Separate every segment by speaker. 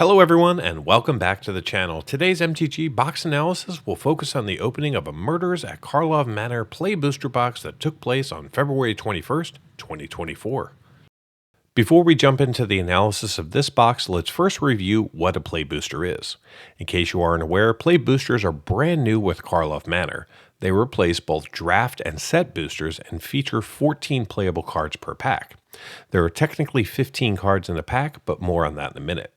Speaker 1: Hello everyone and welcome back to the channel. Today's MTG box analysis will focus on the opening of a Murders at Karlov Manor play booster box that took place on February 21st, 2024. Before we jump into the analysis of this box, let's first review what a play booster is. In case you aren't aware, play boosters are brand new with Karlov Manor. They replace both draft and set boosters and feature 14 playable cards per pack. There are technically 15 cards in a pack, but more on that in a minute.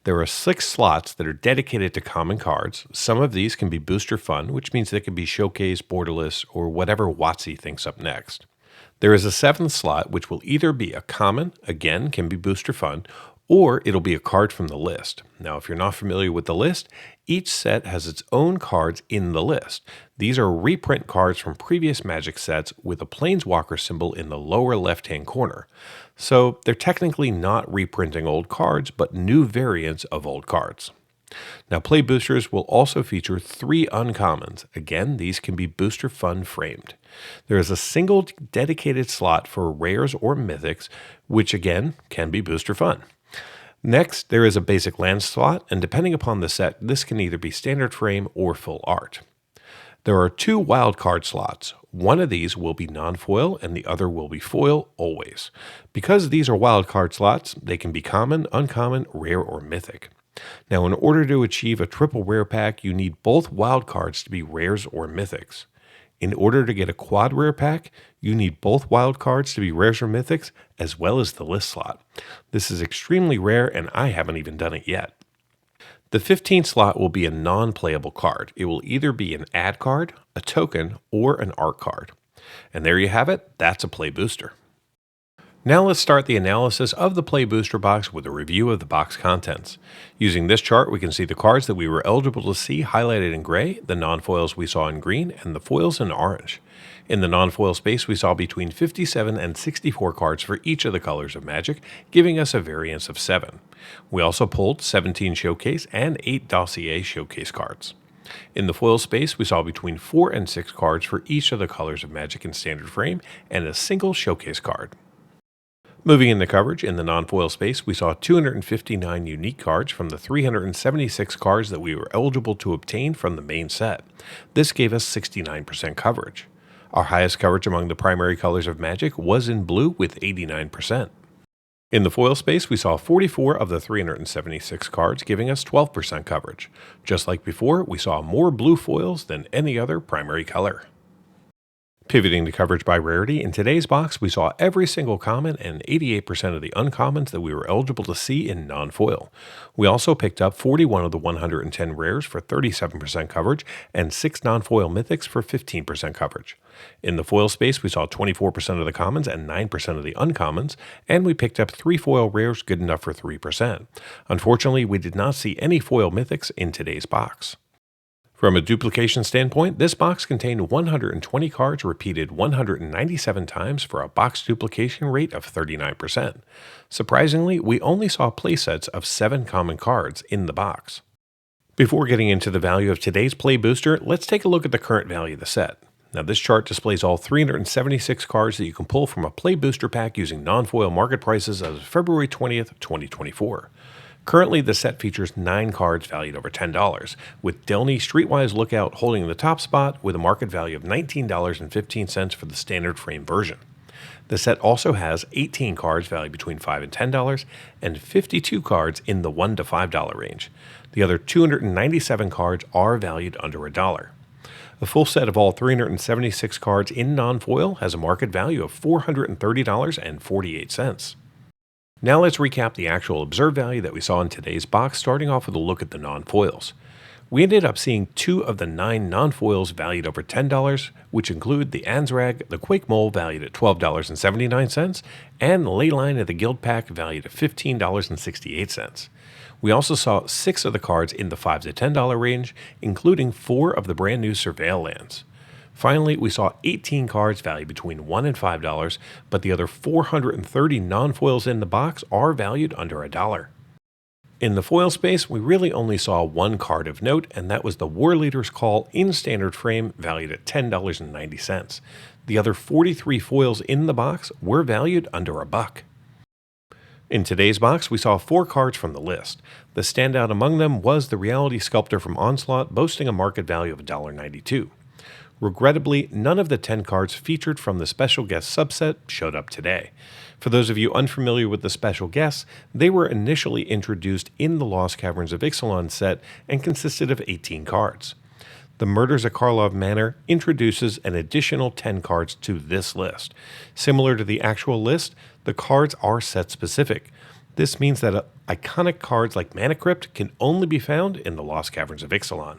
Speaker 1: There are 6 slots that are dedicated to common cards. Some of these can be booster fun, which means they can be showcased, borderless, or whatever WotC thinks up next. There is a 7th slot, which will either be a common, again, can be booster fun, or it'll be a card from the list. Now, if you're not familiar with the list, each set has its own cards in the list. These are reprint cards from previous Magic sets with a Planeswalker symbol in the lower left-hand corner. So they're technically not reprinting old cards, but new variants of old cards. Now, play boosters will also feature 3 uncommons. Again, these can be booster fun framed. There is a single dedicated slot for rares or mythics, which again can be booster fun. Next, there is a basic land slot, and depending upon the set, this can either be standard frame or full art. There are 2 wildcard slots. One of these will be non-foil, and the other will be foil always. Because these are wildcard slots, they can be common, uncommon, rare, or mythic. Now, in order to achieve a triple rare pack, you need both wildcards to be rares or mythics. In order to get a quad rare pack, you need both wildcards to be rares or mythics, as well as the list slot. This is extremely rare, and I haven't even done it yet. The 15th slot will be a non-playable card. It will either be an add card, a token, or an art card. And there you have it, that's a play booster. Now let's start the analysis of the play booster box with a review of the box contents. Using this chart, we can see the cards that we were eligible to see highlighted in gray, the non-foils we saw in green, and the foils in orange. In the non-foil space, we saw between 57 and 64 cards for each of the colors of Magic, giving us a variance of 7. We also pulled 17 showcase and 8 dossier showcase cards. In the foil space, we saw between 4 and 6 cards for each of the colors of Magic in standard frame, and a single showcase card. Moving into coverage, in the non-foil space, we saw 259 unique cards from the 376 cards that we were eligible to obtain from the main set. This gave us 69% coverage. Our highest coverage among the primary colors of Magic was in blue with 89%. In the foil space, we saw 44 of the 376 cards, giving us 12% coverage. Just like before, we saw more blue foils than any other primary color. Pivoting to coverage by rarity, in today's box we saw every single common and 88% of the uncommons that we were eligible to see in non-foil. We also picked up 41 of the 110 rares for 37% coverage and 6 non-foil mythics for 15% coverage. In the foil space, we saw 24% of the commons and 9% of the uncommons, and we picked up 3 foil rares good enough for 3%. Unfortunately, we did not see any foil mythics in today's box. From a duplication standpoint, this box contained 120 cards repeated 197 times for a box duplication rate of 39%. Surprisingly, we only saw playsets of 7 common cards in the box. Before getting into the value of today's play booster, let's take a look at the current value of the set. Now, this chart displays all 376 cards that you can pull from a play booster pack using non-foil market prices as of February 20th, 2024. Currently, the set features 9 cards valued over $10, with Delny Streetwise Lookout holding the top spot with a market value of $19.15 for the standard frame version. The set also has 18 cards valued between $5 and $10, and 52 cards in the $1 to $5 range. The other 297 cards are valued under $1. A full set of all 376 cards in non-foil has a market value of $430.48. Now let's recap the actual observed value that we saw in today's box, starting off with a look at the non-foils. We ended up seeing 2 of the 9 non-foils valued over $10, which include the Ansrag, the Quake-Mole valued at $12.79, and the Leyline of the Guild Pack valued at $15.68. We also saw 6 of the cards in the $5 to $10 range, including 4 of the brand new Surveil lands. Finally, we saw 18 cards valued between $1 and $5, but the other 430 non-foils in the box are valued under $1. In the foil space, we really only saw 1 card of note, and that was the War Leader's Call in standard frame, valued at $10.90. The other 43 foils in the box were valued under $1. In today's box, we saw 4 cards from the list. The standout among them was the Reality Sculptor from Onslaught, boasting a market value of $1.92. Regrettably, none of the 10 cards featured from the special guest subset showed up today. For those of you unfamiliar with the special guests, they were initially introduced in the Lost Caverns of Ixalan set and consisted of 18 cards. The Murders at Karlov Manor introduces an additional 10 cards to this list. Similar to the actual list, the cards are set specific. This means that iconic cards like Mana Crypt can only be found in the Lost Caverns of Ixalan.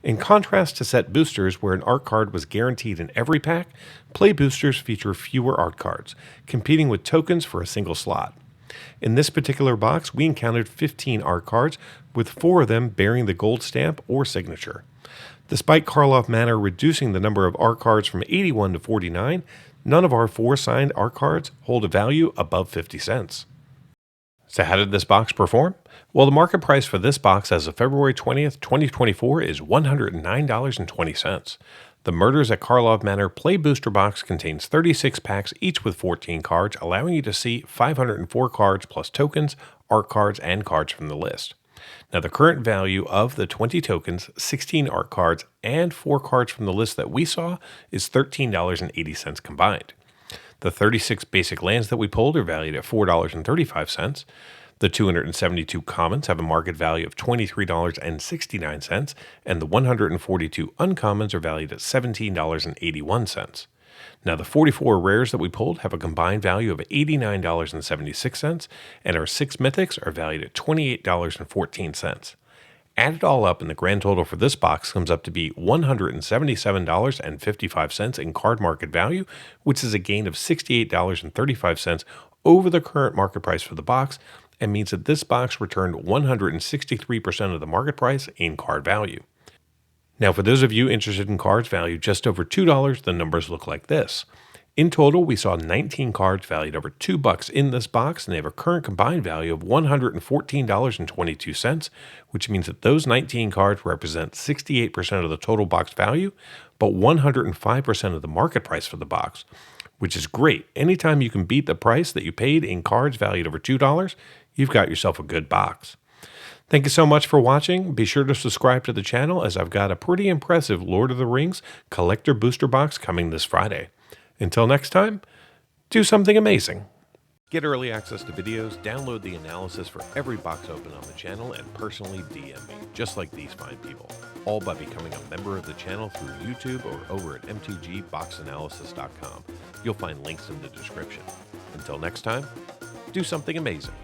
Speaker 1: In contrast to set boosters, where an art card was guaranteed in every pack, play boosters feature fewer art cards, competing with tokens for a single slot. In this particular box, we encountered 15 art cards, with 4 of them bearing the gold stamp or signature. Despite Karlov Manor reducing the number of art cards from 81 to 49, none of our 4 signed art cards hold a value above 50 cents. So how did this box perform? Well, the market price for this box as of February 20th, 2024 is $109.20. The Murders at Karlov Manor Play Booster Box contains 36 packs, each with 14 cards, allowing you to see 504 cards plus tokens, art cards, and cards from the list. Now, the current value of the 20 tokens, 16 art cards, and 4 cards from the list that we saw is $13.80 combined. The 36 basic lands that we pulled are valued at $4.35. The 272 commons have a market value of $23.69, and the 142 uncommons are valued at $17.81. Now, the 44 rares that we pulled have a combined value of $89.76, and our 6 mythics are valued at $28.14. Add it all up, and the grand total for this box comes up to be $177.55 in card market value, which is a gain of $68.35 over the current market price for the box, and means that this box returned 163% of the market price in card value. Now, for those of you interested in cards valued just over $2, the numbers look like this. In total, we saw 19 cards valued over $2 in this box, and they have a current combined value of $114.22, which means that those 19 cards represent 68% of the total box value, but 105% of the market price for the box, which is great. Anytime you can beat the price that you paid in cards valued over $2, you've got yourself a good box. Thank you so much for watching. Be sure to subscribe to the channel, as I've got a pretty impressive Lord of the Rings collector booster box coming this Friday. Until next time, do something amazing. Get early access to videos, download the analysis for every box open on the channel, and personally DM me, just like these fine people, all by becoming a member of the channel through YouTube or over at mtgboxanalysis.com. You'll find links in the description. Until next time, do something amazing.